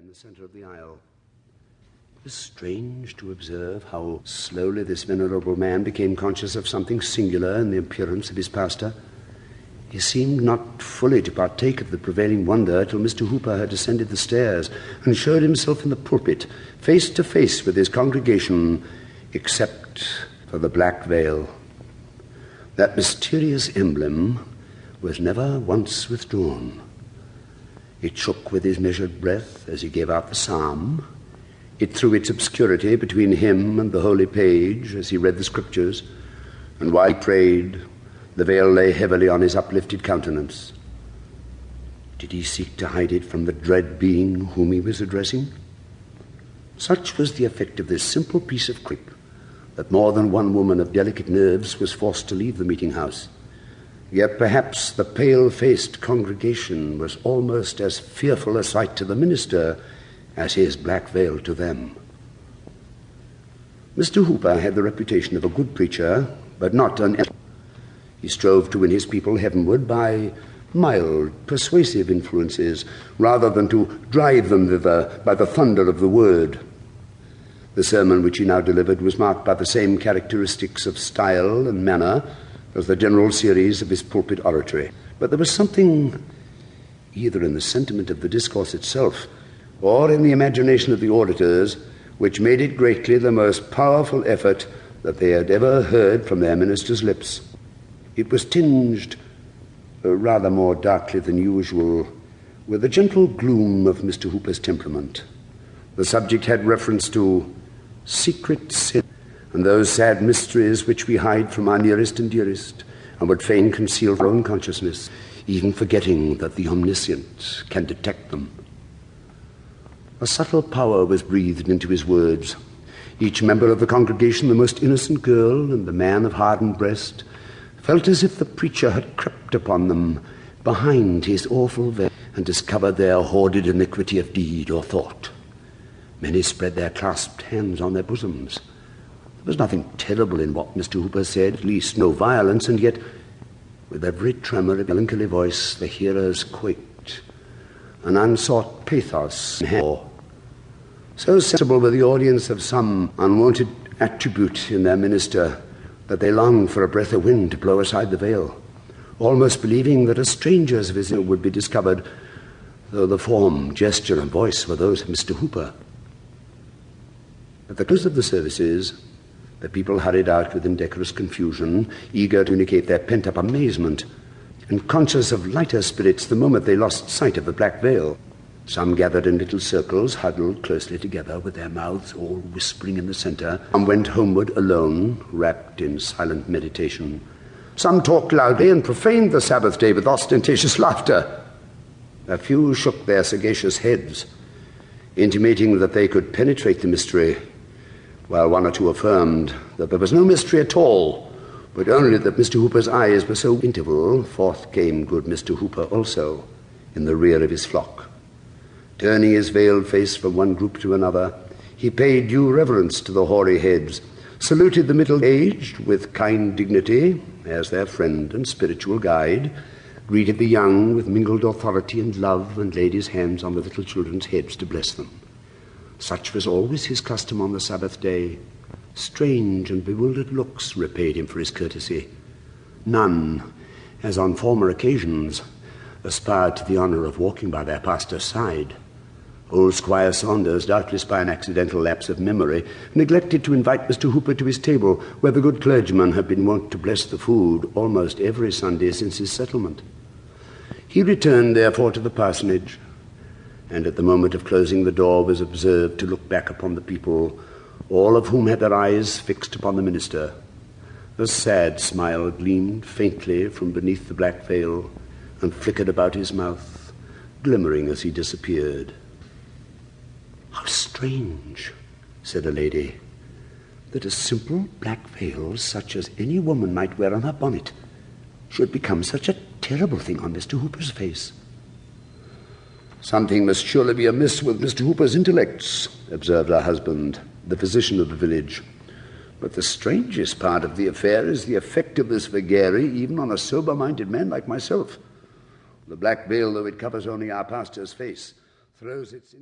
the centre of the aisle. It was strange to observe how slowly this venerable man became conscious of something singular in the appearance of his pastor. He seemed not fully to partake of the prevailing wonder till Mr. Hooper had ascended the stairs and showed himself in the pulpit, face to face with his congregation, except for the black veil. That mysterious emblem was never once withdrawn. It shook with his measured breath as he gave out the psalm. It threw its obscurity between him and the holy page as he read the scriptures, and while he prayed, the veil lay heavily on his uplifted countenance. Did he seek to hide it from the dread being whom he was addressing? Such was the effect of this simple piece of crape that more than one woman of delicate nerves was forced to leave the meeting house. Yet perhaps the pale-faced congregation was almost as fearful a sight to the minister as his black veil to them. Mr. Hooper had the reputation of a good preacher, but not an... He strove to win his people heavenward by mild, persuasive influences, rather than to drive them thither by the thunder of the word. The sermon which he now delivered was marked by the same characteristics of style and manner as the general series of his pulpit oratory. But there was something, either in the sentiment of the discourse itself or in the imagination of the auditors, which made it greatly the most powerful effort that they had ever heard from their minister's lips. It was tinged, rather more darkly than usual, with the gentle gloom of Mr. Hooper's temperament. The subject had reference to secret sin, and those sad mysteries which we hide from our nearest and dearest, and would fain conceal our own consciousness, even forgetting that the omniscient can detect them. A subtle power was breathed into his words. Each member of the congregation, the most innocent girl and the man of hardened breast, felt as if the preacher had crept upon them behind his awful veil and discovered their hoarded iniquity of deed or thought. Many spread their clasped hands on their bosoms. There was nothing terrible in what Mr. Hooper said, at least no violence, and yet with every tremor of melancholy voice the hearers quaked. An unsought pathos, so sensible were the audience of some unwanted attribute in their minister that they longed for a breath of wind to blow aside the veil, almost believing that a stranger's visit would be discovered, though the form, gesture, and voice were those of Mr. Hooper. At the close of the services, the people hurried out with indecorous confusion, eager to indicate their pent-up amazement, and conscious of lighter spirits the moment they lost sight of the black veil. Some gathered in little circles, huddled closely together, with their mouths all whispering in the center, and went homeward alone, wrapped in silent meditation. Some talked loudly and profaned the Sabbath day with ostentatious laughter. A few shook their sagacious heads, intimating that they could penetrate the mystery, while one or two affirmed that there was no mystery at all, but only that Mr. Hooper's eyes were so interval. Forth came good Mr. Hooper also, in the rear of his flock. Turning his veiled face from one group to another, he paid due reverence to the hoary heads, saluted the middle-aged with kind dignity as their friend and spiritual guide, greeted the young with mingled authority and love, and laid his hands on the little children's heads to bless them. Such was always his custom on the Sabbath day. Strange and bewildered looks repaid him for his courtesy. None, as on former occasions, aspired to the honor of walking by their pastor's side. Old Squire Saunders, doubtless by an accidental lapse of memory, neglected to invite Mr. Hooper to his table, where the good clergyman had been wont to bless the food almost every Sunday since his settlement. He returned, therefore, to the parsonage, and at the moment of closing the door was observed to look back upon the people, all of whom had their eyes fixed upon the minister. A sad smile gleamed faintly from beneath the black veil and flickered about his mouth, glimmering as he disappeared. "How strange," said a lady, "that a simple black veil, such as any woman might wear on her bonnet, should become such a terrible thing on Mr. Hooper's face." "Something must surely be amiss with Mr. Hooper's intellects," observed her husband, the physician of the village. "But the strangest part of the affair is the effect of this vagary even on a sober-minded man like myself. The black veil, though it covers only our pastor's face, throws its...